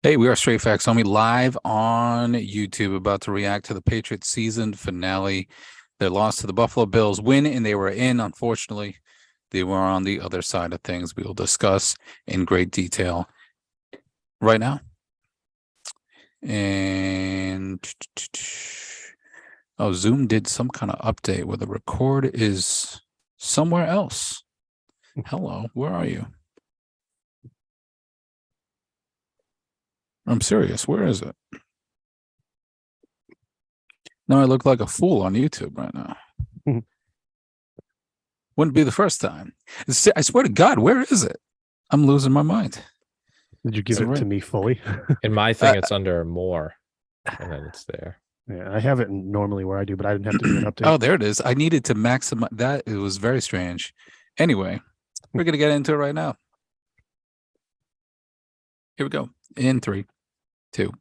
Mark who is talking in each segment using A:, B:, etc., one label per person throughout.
A: Hey, we are Straight Facts Homie live on YouTube, about to react to the Patriots season finale. Their loss to the Buffalo Bills, win, and they were in. Unfortunately, they were on the other side of things. We will discuss in great detail right now. And oh, Zoom did some kind of update where the record is somewhere else. Hello, where are you? I'm serious. Where is it? Now I look like a fool on YouTube right now. Wouldn't be the first time. I swear to God, where is it? I'm losing my mind.
B: Did you give it to me fully?
C: In my thing, it's under more, and then it's there.
B: Yeah, I have it normally where I do, but I didn't have to do an update.
A: Oh, there it is. I needed to maximize that. It was very strange. Anyway, we're going to get into it right now. Here we go. In 3, 2.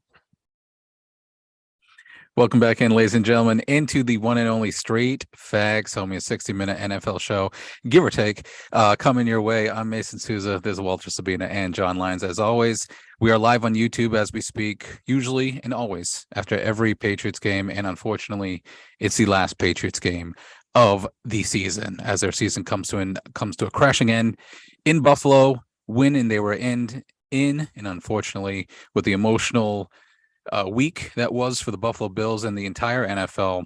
A: Welcome back in, ladies and gentlemen, into the one and only Straight Facts Homie, a 60-minute NFL show, give or take, coming your way. I'm Mason Souza. There's Walter Sabina and John Lyons. As always, we are live on YouTube as we speak, usually and always after every Patriots game. And unfortunately, it's the last Patriots game of the season as their season comes to a crashing end in Buffalo. Win, and they were in, and unfortunately, with the emotional week that was for the Buffalo Bills and the entire NFL,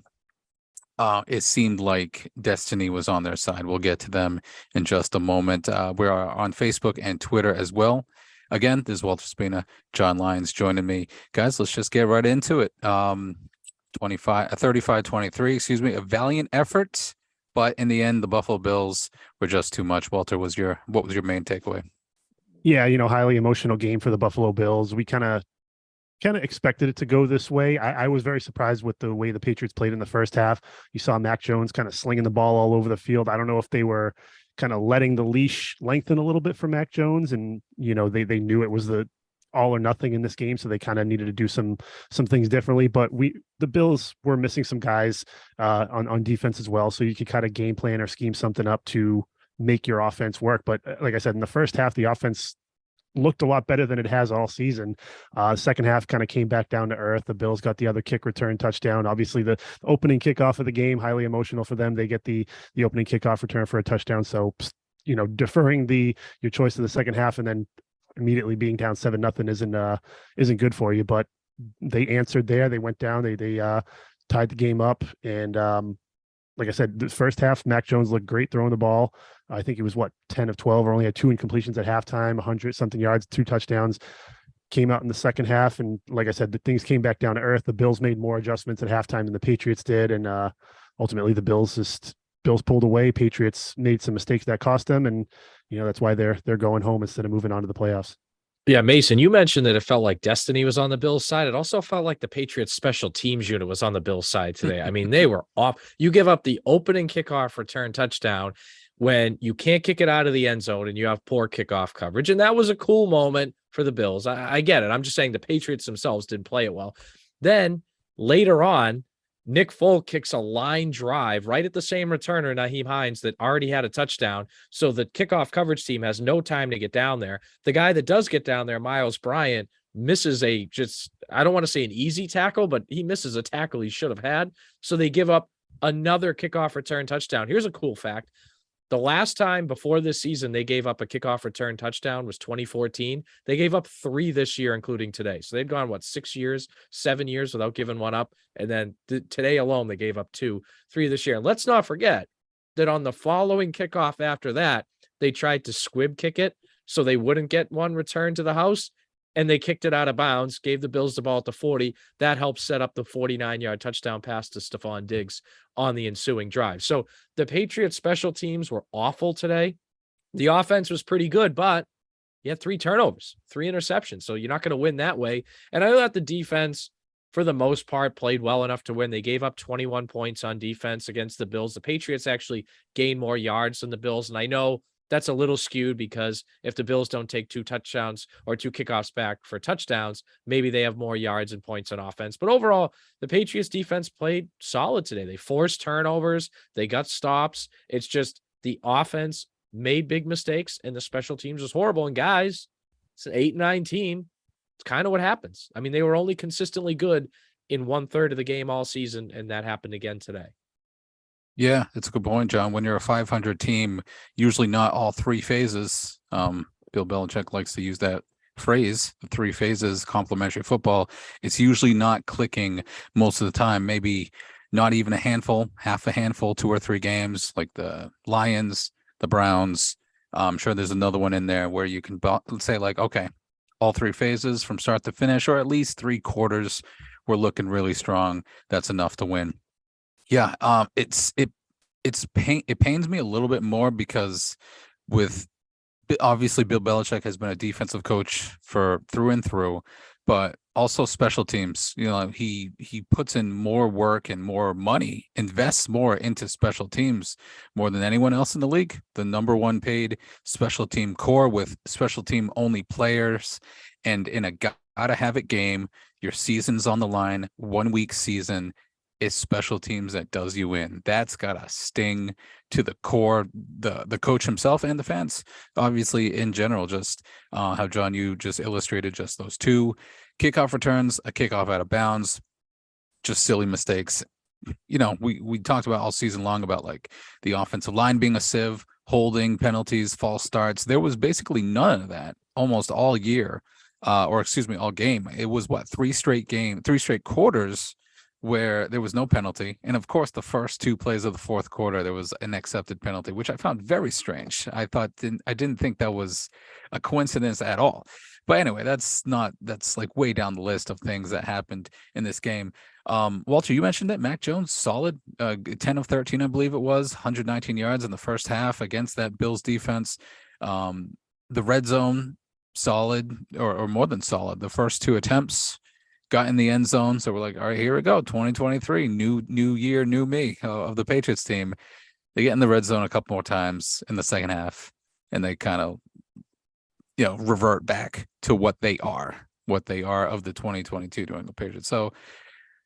A: it seemed like destiny was on their side. We'll get to them in just a moment. We are on Facebook and Twitter as well. Again, this is Walter Spina, John Lyons joining me. Guys, let's just get right into it. 35-23, excuse me, a valiant effort, but in the end, the Buffalo Bills were just too much. Walter, what was your main takeaway?
B: Yeah, highly emotional game for the Buffalo Bills. We kind of expected it to go this way. I was very surprised with the way the Patriots played in the first half. You saw Mac Jones kind of slinging the ball all over the field. I don't know if they were kind of letting the leash lengthen a little bit for Mac Jones, and they knew it was the all or nothing in this game, so they kind of needed to do some things differently. But the Bills were missing some guys on defense as well, so you could kind of game plan or scheme something up to make your offense work. But like I said, in the first half, the offense looked a lot better than it has all season. Second half kind of came back down to earth. The Bills got the other kick return touchdown. Obviously, the opening kickoff of the game, highly emotional for them. They get the opening kickoff return for a touchdown. So, deferring your choice of the second half and then immediately being down 7-0 isn't good for you. But they answered there. They went down. They tied the game up. And like I said, the first half, Mac Jones looked great throwing the ball. I think he was 10 of 12, or only had 2 incompletions at halftime, 100-something yards, 2 touchdowns. Came out in the second half, and like I said, the things came back down to earth. The Bills made more adjustments at halftime than the Patriots did, and ultimately the Bills pulled away. Patriots made some mistakes that cost them, and that's why they're going home instead of moving on to the playoffs.
C: Yeah, Mason, you mentioned that it felt like destiny was on the Bills' side. It also felt like the Patriots special teams unit was on the Bills' side today. I mean, they were off. You give up the opening kickoff return touchdown when you can't kick it out of the end zone and you have poor kickoff coverage. And that was a cool moment for the Bills. I get it. I'm just saying the Patriots themselves didn't play it well. Then later on, Nick Folk kicks a line drive right at the same returner, Nyheim Hines, that already had a touchdown. So the kickoff coverage team has no time to get down there. The guy that does get down there, Miles Bryant, misses I don't want to say an easy tackle, but he misses a tackle he should have had. So they give up another kickoff return touchdown. Here's a cool fact. The last time before this season they gave up a kickoff return touchdown was 2014. They gave up 3 this year, including today. So they'd gone, 7 years without giving one up. And then today alone, they gave up 2, 3 this year. And let's not forget that on the following kickoff after that, they tried to squib kick it so they wouldn't get one return to the house. And they kicked it out of bounds, gave the Bills the ball at the 40. That helped set up the 49-yard touchdown pass to Stephon Diggs on the ensuing drive. So the Patriots special teams were awful today. The offense was pretty good, but you had 3 turnovers, 3 interceptions. So you're not going to win that way. And I thought the defense, for the most part, played well enough to win. They gave up 21 points on defense against the Bills. The Patriots actually gained more yards than the Bills. And I know that's a little skewed because if the Bills don't take 2 touchdowns or 2 kickoffs back for touchdowns, maybe they have more yards and points on offense. But overall, the Patriots defense played solid today. They forced turnovers. They got stops. It's just the offense made big mistakes and the special teams was horrible. And guys, it's an 8-9 team. it's kind of what happens. I mean, they were only consistently good in 1/3 of the game all season, and that happened again today.
A: Yeah, it's a good point, John. When you're a 500 team, usually not all three phases. Bill Belichick likes to use that phrase, the three phases, complementary football. It's usually not clicking most of the time, maybe not even a handful, half a handful, 2 or 3 games like the Lions, the Browns. I'm sure there's another one in there where you can say like, okay, all 3 phases from start to finish, or at least 3 quarters, we're looking really strong. That's enough to win. Yeah, it pains me a little bit more because with obviously Bill Belichick has been a defensive coach for through and through, but also special teams. You know, he puts in more work and more money, invests more into special teams more than anyone else in the league. The number 1 paid special team core with special team only players, and in a gotta have it game, your season's on the line, 1 week season. Is special teams that does you in. That's got a sting to the core, the coach himself and the fans, obviously in general. Just how, John, you just illustrated just those 2 kickoff returns, a kickoff out of bounds, just silly mistakes. You know, we talked about all season long about like the offensive line being a sieve, holding penalties, false starts. There was basically none of that almost all year, all game. It was 3 straight quarters where there was no penalty. And of course, the first 2 plays of the fourth quarter, there was an accepted penalty, which I found very strange. I didn't think that was a coincidence at all. But anyway, that's like way down the list of things that happened in this game. Walter, you mentioned it. Mac Jones, solid, 10 of 13, I believe it was, 119 yards in the first half against that Bills defense. The red zone, solid, or more than solid. The first 2 attempts, got in the end zone. So we're like, all right, here we go. 2023, new year, new me of the Patriots team. They get in the red zone a couple more times in the second half, and they kind of, revert back to what they are of the 2022 New England Patriots. So,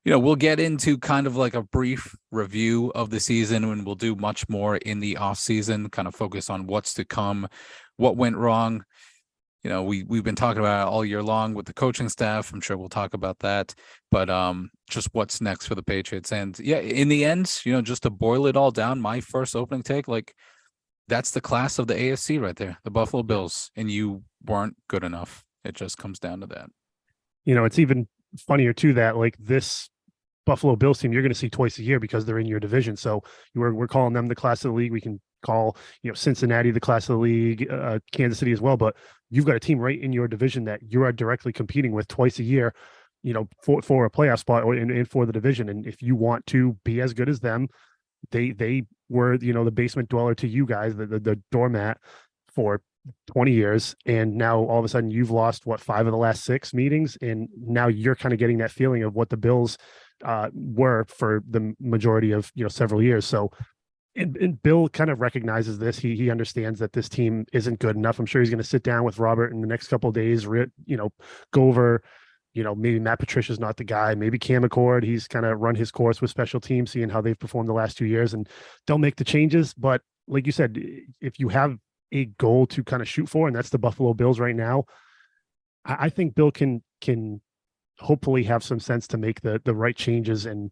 A: we'll get into kind of like a brief review of the season, and we'll do much more in the off season, kind of focus on what's to come, what went wrong. We've been talking about it all year long with the coaching staff. I'm sure we'll talk about that, but just what's next for the Patriots. And yeah, in the end, just to boil it all down, my first opening take, like, that's the class of the AFC right there, the Buffalo Bills, and you weren't good enough. It just comes down to that.
B: It's even funnier too that like this Buffalo Bills team, you're going to see twice a year because they're in your division. So we're calling them the class of the league. We can call Cincinnati the class of the league, Kansas City as well. But you've got a team right in your division that you are directly competing with twice a year, for a playoff spot and for the division. And if you want to be as good as them, they were the basement dweller to you guys, the doormat for 20 years, and now all of a sudden you've lost 5 of the last 6 meetings, and now you're kind of getting that feeling of what the Bills were for the majority of several years. So and Bill kind of recognizes this. He understands that this team isn't good enough. I'm sure he's going to sit down with Robert in the next couple of days, go over maybe Matt Patricia's not the guy, maybe Cam McCord, he's kind of run his course with special teams, seeing how they've performed the last 2 years, and they'll make the changes. But like you said, if you have a goal to kind of shoot for, and that's the Buffalo Bills right now, I think Bill can hopefully have some sense to make the right changes and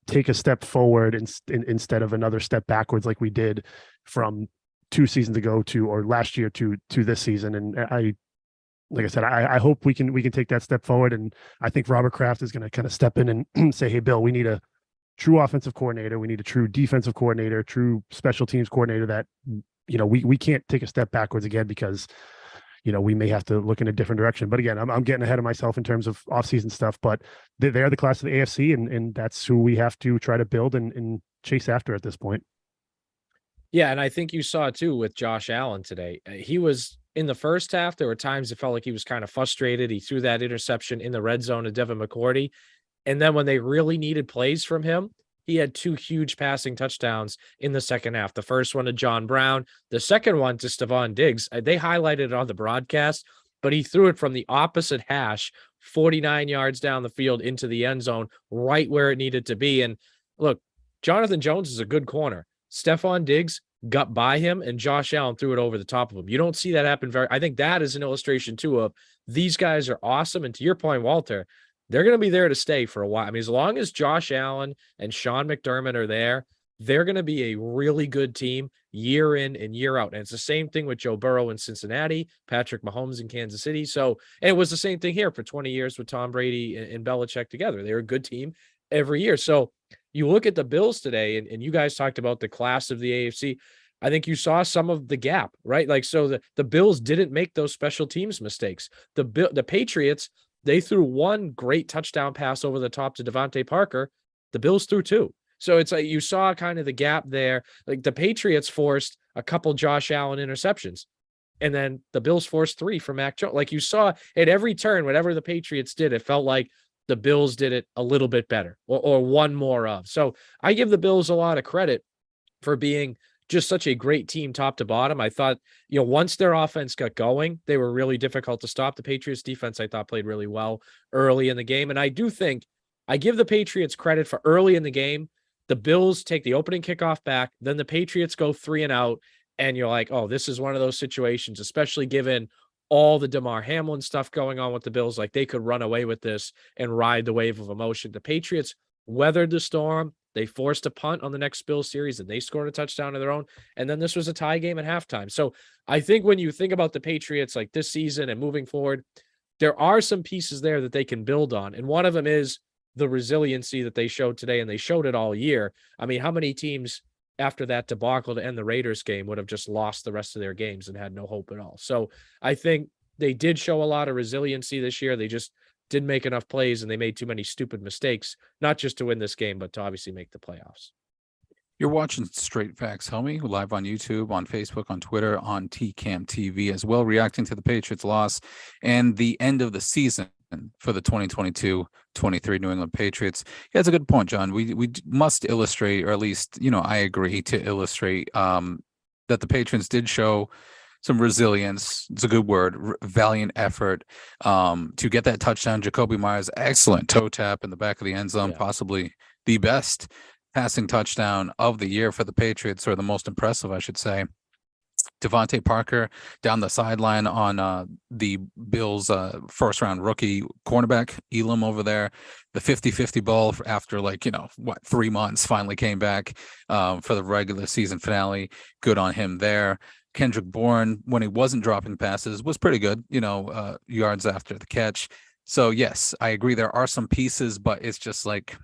B: take a step forward instead of another step backwards like we did from 2 seasons ago or last year to this season. And like I said, I hope we can take that step forward. And I think Robert Kraft is going to kind of step in and say, hey, Bill, we need a true offensive coordinator. We need a true defensive coordinator, true special teams coordinator that, we can't take a step backwards again because, we may have to look in a different direction. But again, I'm getting ahead of myself in terms of offseason stuff, but they're the class of the AFC, and that's who we have to try to build and chase after at this point.
C: Yeah, and I think you saw it too with Josh Allen today. He was in the first half. There were times it felt like he was kind of frustrated. He threw that interception in the red zone to Devin McCourty. And then when they really needed plays from him, he had 2 huge passing touchdowns in the second half. The first one to John Brown, the second one to Stephon Diggs. They highlighted it on the broadcast, but he threw it from the opposite hash, 49 yards down the field into the end zone, right where it needed to be. And look, Jonathan Jones is a good corner. Stephon Diggs, got by him, and Josh Allen threw it over the top of him. You don't see that happen I think that is an illustration too of these guys are awesome. And to your point, Walter, they're going to be there to stay for a while. I mean, as long as Josh Allen and Sean McDermott are there, they're going to be a really good team year in and year out. And it's the same thing with Joe Burrow in Cincinnati, Patrick Mahomes in Kansas City. So, and it was the same thing here for 20 years with Tom Brady and Belichick together. They were a good team every year. So you look at the Bills today, and you guys talked about the class of the AFC. I think you saw some of the gap, right? Like, so the Bills didn't make those special teams mistakes. The Patriots, they threw one great touchdown pass over the top to Devontae Parker. The Bills threw two. So it's like you saw kind of the gap there. Like the Patriots forced a couple Josh Allen interceptions, and then the Bills forced 3 from Mac Jones. Like you saw at every turn, whatever the Patriots did, it felt like the Bills did it a little bit better or one more of. So I give the Bills a lot of credit for being just such a great team top to bottom. I thought, once their offense got going, they were really difficult to stop. The Patriots defense, I thought, played really well early in the game. And I do think I give the Patriots credit for early in the game. The Bills take the opening kickoff back, then the Patriots go 3 and out, and you're like, oh, this is one of those situations, especially given all the Damar Hamlin stuff going on with the Bills. Like they could run away with this and ride the wave of emotion. The Patriots weathered the storm. They forced a punt on the next Bills series, and they scored a touchdown of their own. And then this was a tie game at halftime. So I think when you think about the Patriots like this season and moving forward, there are some pieces there that they can build on. And one of them is the resiliency that they showed today, and they showed it all year. I mean, how many teams after that debacle to end the Raiders game would have just lost the rest of their games and had no hope at all? So I think they did show a lot of resiliency this year. They just didn't make enough plays, and they made too many stupid mistakes, not just to win this game, but to obviously make the playoffs.
A: You're watching Straight Facts, homie, live on YouTube, on Facebook, on Twitter, on TCAM TV as well, reacting to the Patriots loss and the end of the season for the 2022-23 New England Patriots. Yeah, that's a good point, John. We must illustrate, or at least, I agree to illustrate that the Patriots did show some resilience. It's a good word, valiant effort to get that touchdown. Jacoby Myers, excellent toe tap in the back of the end zone, possibly the best passing touchdown of the year for the Patriots, or the most impressive, I should say. Devontae Parker down the sideline on the Bills' first-round rookie cornerback, Elam over there. The 50-50 ball after 3 months finally came back for the regular season finale. Good on him there. Kendrick Bourne, when he wasn't dropping passes, was pretty good, yards after the catch. So, yes, I agree there are some pieces, but it's just like,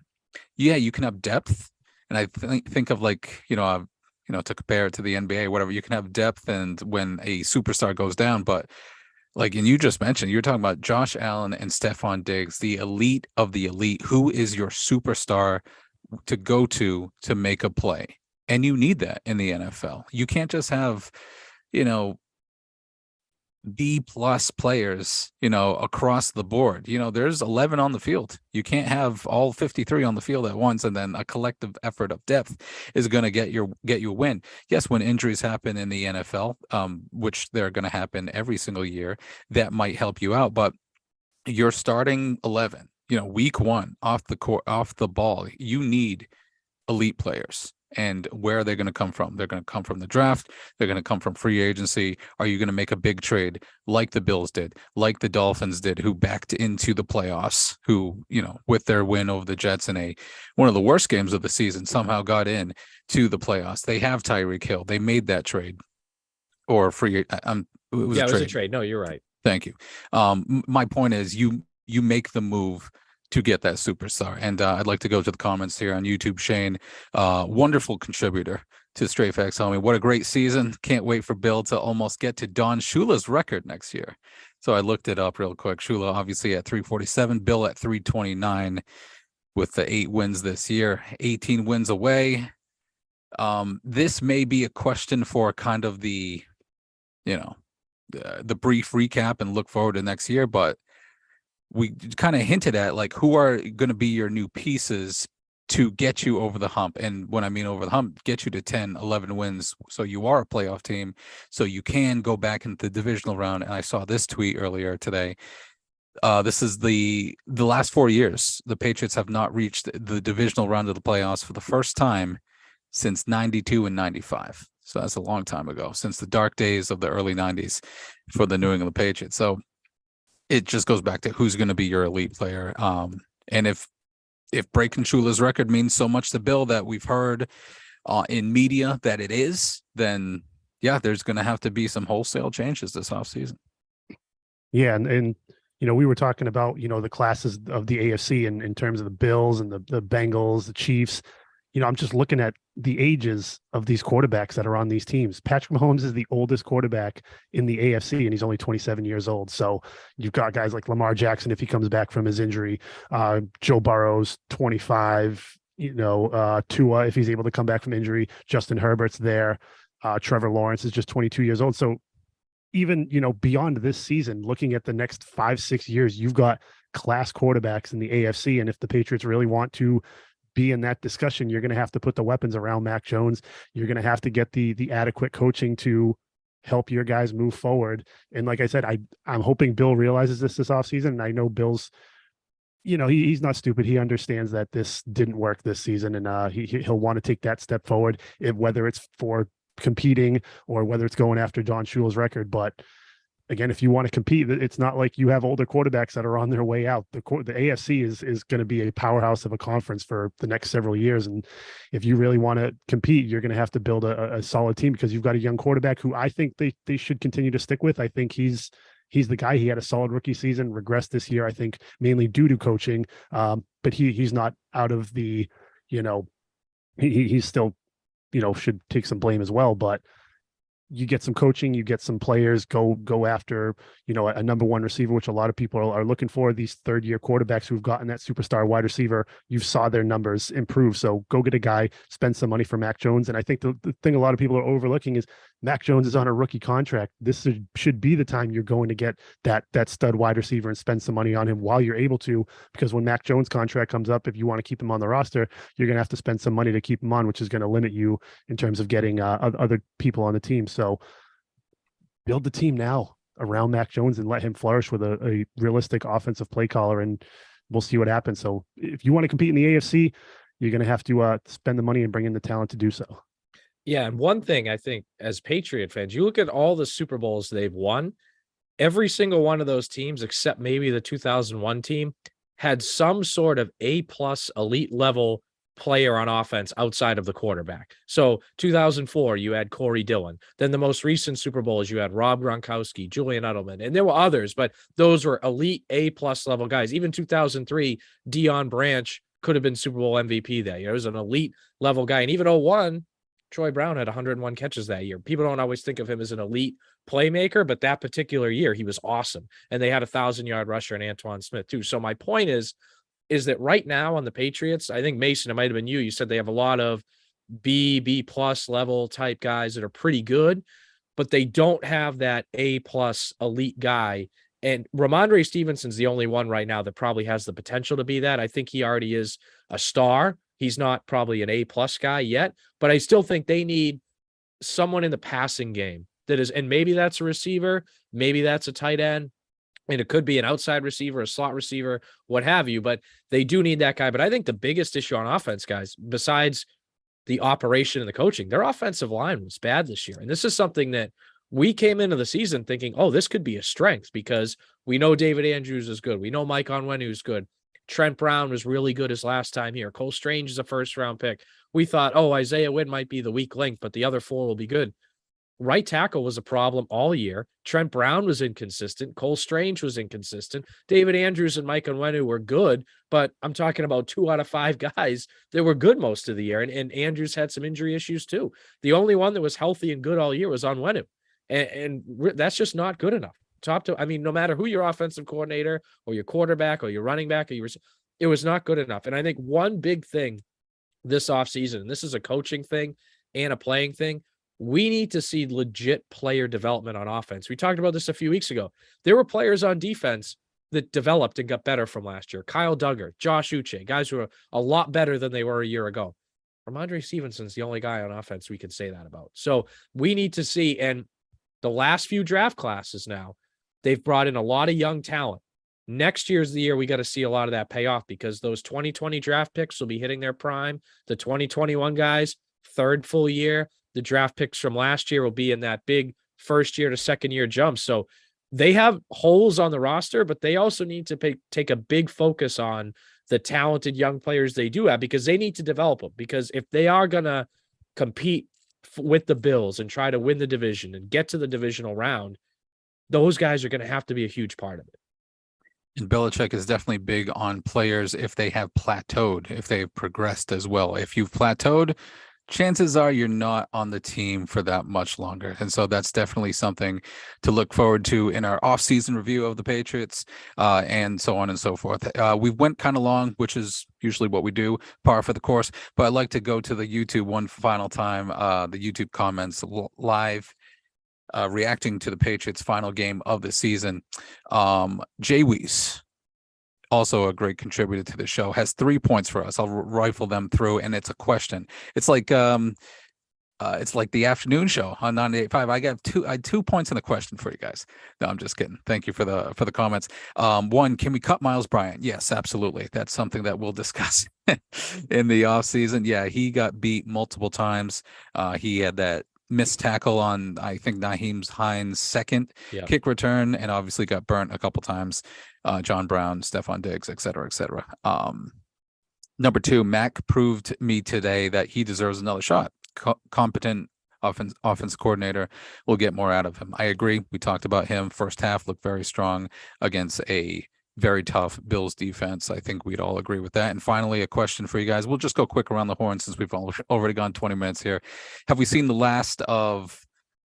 A: yeah, you can have depth. And I think of to compare it to the NBA, whatever, you can have depth and when a superstar goes down, but and you just mentioned, you're talking about Josh Allen and Stephon Diggs, the elite of the elite. Who is your superstar to go to make a play? And you need that in the NFL. You can't just have, B+ players, across the board. There's 11 on the field. You can't have all 53 on the field at once, and then a collective effort of depth is going to get you a win. Yes, when injuries happen in the NFL, which they're going to happen every single year, that might help you out. But you're starting 11, week 1 off the ball. You need elite players. And where are they going to come from? They're going to come from the draft. They're going to come from free agency. Are you going to make a big trade like the Bills did, like the Dolphins did, who backed into the playoffs, who, with their win over the Jets in one of the worst games of the season, somehow got in to the playoffs? They have Tyreek Hill. They made that trade or free. It was a trade.
C: No, you're right.
A: Thank you. My point is you make the move to get that superstar. And I'd like to go to the comments here on YouTube. Shane, wonderful contributor to Straight Facts, homie. What a great season. Can't wait for Bill to almost get to Don Shula's record next year. So I looked it up real quick. Shula obviously at 347, Bill at 329 with the 8 wins this year, 18 wins away. This may be a question for kind of the brief recap and look forward to next year, but we kind of hinted at who are going to be your new pieces to get you over the hump. And when I mean over the hump, get you to 10, 11 wins. So you are a playoff team, so you can go back into the divisional round. And I saw this tweet earlier today. This is the last 4 years. The Patriots have not reached the divisional round of the playoffs for the first time since 92 and 95. So that's a long time ago, since the dark days of the early 90s for the New England Patriots. So it just goes back to who's going to be your elite player. And if breaking Shula's record means so much to Bill that we've heard in media that it is, then yeah, there's going to have to be some wholesale changes this offseason.
B: Yeah, and we were talking about the classes of the AFC in terms of the Bills and the Bengals, the Chiefs. I'm just looking at the ages of these quarterbacks that are on these teams. Patrick Mahomes is the oldest quarterback in the AFC, and he's only 27 years old. So you've got guys like Lamar Jackson if he comes back from his injury, Joe Burrow's 25. Tua if he's able to come back from injury. Justin Herbert's there. Trevor Lawrence is just 22 years old. So even beyond this season, looking at the next 5-6 years, you've got class quarterbacks in the AFC, and if the Patriots really want to be in that discussion, you're going to have to put the weapons around Mac Jones. You're going to have to get the adequate coaching to help your guys move forward. And like I said, I'm hoping Bill realizes this offseason, and I know Bill's he's not stupid. He understands that this didn't work this season, and he'll want to take that step forward, whether it's for competing or whether it's going after Don Shula's record. But again, if you want to compete, it's not like you have older quarterbacks that are on their way out. The AFC is going to be a powerhouse of a conference for the next several years. And if you really want to compete, you're going to have to build a solid team, because you've got a young quarterback who I think they should continue to stick with. I think he's the guy. He had a solid rookie season, regressed this year, I think mainly due to coaching. But he's not out of the, he's still, should take some blame as well. But you get some coaching, you get some players, go after, a number one receiver, which a lot of people are looking for. These third-year quarterbacks who've gotten that superstar wide receiver, you saw their numbers improve. So go get a guy, spend some money for Mac Jones. And I think the thing a lot of people are overlooking is Mac Jones is on a rookie contract. This should be the time you're going to get that stud wide receiver and spend some money on him while you're able to, because when Mac Jones' contract comes up, if you want to keep him on the roster, you're going to have to spend some money to keep him on, which is going to limit you in terms of getting other people on the team. So build the team now around Mac Jones and let him flourish with a realistic offensive play caller, and we'll see what happens. So if you want to compete in the AFC, you're going to have to spend the money and bring in the talent to do so.
C: Yeah, and one thing I think as Patriot fans, you look at all the Super Bowls they've won, every single one of those teams, except maybe the 2001 team, had some sort of A-plus elite level player on offense outside of the quarterback. So 2004, you had Corey Dillon. Then the most recent Super Bowls, you had Rob Gronkowski, Julian Edelman, and there were others, but those were elite A-plus level guys. Even 2003, Deion Branch could have been Super Bowl MVP that year. It was an elite level guy. And even 01, Troy Brown had 101 catches that year. People don't always think of him as an elite playmaker, but that particular year, he was awesome. And they had 1,000-yard rusher in Antoine Smith too. So my point is that right now on the Patriots, I think, Mason, it might have been you said they have a lot of B plus level type guys that are pretty good, but they don't have that A plus elite guy. And Ramondre Stevenson's the only one right now that probably has the potential to be that. I think he already is a star. He's not probably an A-plus guy yet, but I still think they need someone in the passing game that is, and maybe that's a receiver, maybe that's a tight end, and it could be an outside receiver, a slot receiver, what have you, but they do need that guy. But I think the biggest issue on offense, guys, besides the operation and the coaching, their offensive line was bad this year. And this is something that we came into the season thinking, oh, this could be a strength because we know David Andrews is good. We know Mike Onwenu is good. Trent Brown was really good his last time here. Cole Strange is a first-round pick. We thought, oh, Isaiah Wynn might be the weak link, but the other four will be good. Right tackle was a problem all year. Trent Brown was inconsistent. Cole Strange was inconsistent. David Andrews and Mike Onwenu were good, but I'm talking about 2 out of 5 guys that were good most of the year, and Andrews had some injury issues too. The only one that was healthy and good all year was Onwenu, and that's just not good enough. No matter who your offensive coordinator or your quarterback or your running back, it was not good enough. And I think one big thing this offseason, and this is a coaching thing and a playing thing, we need to see legit player development on offense. We talked about this a few weeks ago. There were players on defense that developed and got better from last year. Kyle Duggar, Josh Uche, guys who are a lot better than they were a year ago. Ramondre Stevenson's the only guy on offense we can say that about. So we need to see, and the last few draft classes now, they've brought in a lot of young talent. Next year's the year we got to see a lot of that pay off because those 2020 draft picks will be hitting their prime. The 2021 guys, third full year. The draft picks from last year will be in that big first year to second year jump. So they have holes on the roster, but they also need to take a big focus on the talented young players they do have, because they need to develop them. Because if they are going to compete with the Bills and try to win the division and get to the divisional round, those guys are going to have to be a huge part of it.
A: And Belichick is definitely big on players if they have plateaued, if they've progressed as well. If you've plateaued, chances are you're not on the team for that much longer. And so that's definitely something to look forward to in our off-season review of the Patriots, and so on and so forth. We went kind of long, which is usually what we do, par for the course. But I'd like to go to the YouTube one final time, the YouTube comments live, reacting to the Patriots' final game of the season. Jay Weiss, also a great contributor to the show, has 3 points for us. I'll rifle them through, and it's a question. It's like the afternoon show on 98.5. I had 2 points in the question for you guys. No, I'm just kidding. Thank you for the comments. One, can we cut Miles Bryant? Yes, absolutely. That's something that we'll discuss in the off season. Yeah, he got beat multiple times. He had that missed tackle on, I think, Naheem Hines' second kick return, and obviously got burnt a couple times. John Brown, Stephon Diggs, et cetera, et cetera. Number 2, Mac proved me today that he deserves another shot. Competent offense coordinator will get more out of him. I agree. We talked about him. First half looked very strong against a very tough Bills defense. I think we'd all agree with that. And finally, a question for you guys. We'll just go quick around the horn since we've already gone 20 minutes here. Have we seen the last of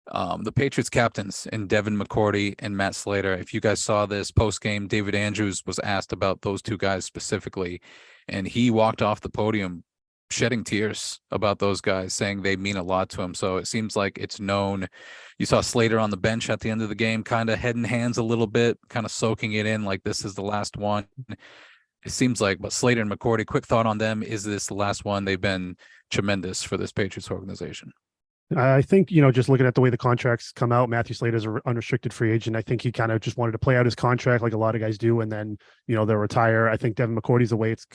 A: the Patriots captains in Devin McCourty and Matt Slater? If you guys saw this post game, David Andrews was asked about those two guys specifically, and he walked off the podium shedding tears about those guys, saying they mean a lot to him. So it seems like it's known. You saw Slater on the bench at the end of the game, kind of head and hands a little bit, kind of soaking it in like this is the last one. It seems like, but Slater and McCourty, quick thought on them. Is this the last one? They've been tremendous for this Patriots organization.
B: I think, just looking at the way the contracts come out, Matthew Slater's an unrestricted free agent. I think he kind of just wanted to play out his contract like a lot of guys do, and then, they'll retire. I think Devin McCourty's the way it's,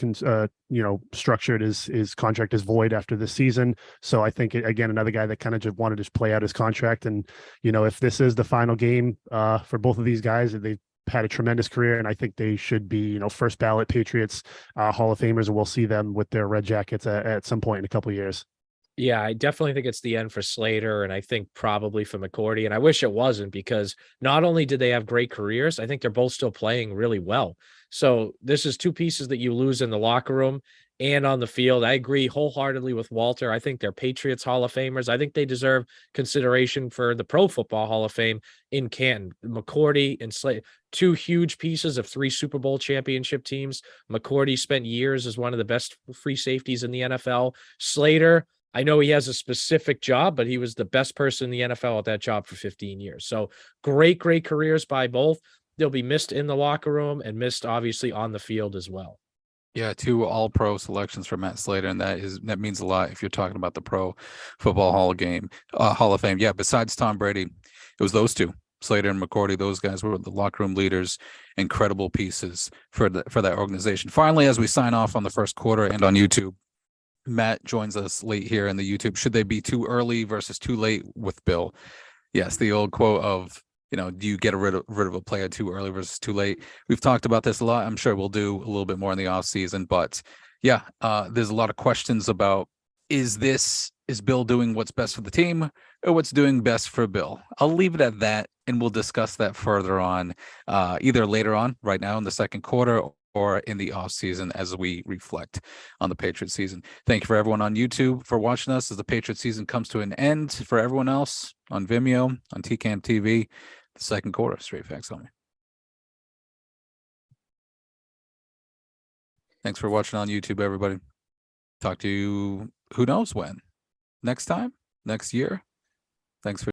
B: structured, his contract is void after this season. So I think, again, another guy that kind of just wanted to play out his contract. And, if this is the final game for both of these guys, they've had a tremendous career, and I think they should be, first ballot Patriots Hall of Famers, and we'll see them with their red jackets at some point in a couple of years.
C: Yeah, I definitely think it's the end for Slater, and I think probably for McCourty. And I wish it wasn't, because not only did they have great careers, I think they're both still playing really well. So this is 2 pieces that you lose in the locker room and on the field. I agree wholeheartedly with Walter. I think they're Patriots Hall of Famers. I think they deserve consideration for the Pro Football Hall of Fame in Canton. McCourty and Slater, 2 huge pieces of 3 Super Bowl championship teams. McCourty spent years as one of the best free safeties in the NFL. Slater, I know he has a specific job, but he was the best person in the NFL at that job for 15 years. So great careers by both. They'll be missed in the locker room and missed obviously on the field as well.
A: Yeah, 2 all-pro selections for Matt Slater, and that means a lot if you're talking about the Pro Football Hall of Fame. Yeah, besides Tom Brady, it was those 2, Slater and McCourty. Those guys were the locker room leaders, incredible pieces for that organization. Finally, as we sign off on the first quarter and on YouTube, Matt joins us late here in the YouTube. Should they be too early versus too late with Bill? Yes, the old quote of, do you get rid of a player too early versus too late? We've talked about this a lot. I'm sure we'll do a little bit more in the off season, but yeah, there's a lot of questions about, is Bill doing what's best for the team or what's doing best for Bill? I'll leave it at that, and we'll discuss that further on, either later on, right now in the second quarter, or in the off season as we reflect on the Patriots season. Thank you for everyone on YouTube for watching us as the Patriots season comes to an end. For everyone else on Vimeo, on TCAM TV, the second quarter, Straight Facts Only. Thanks for watching on YouTube, everybody. Talk to you, who knows when? Next time? Next year? Thanks for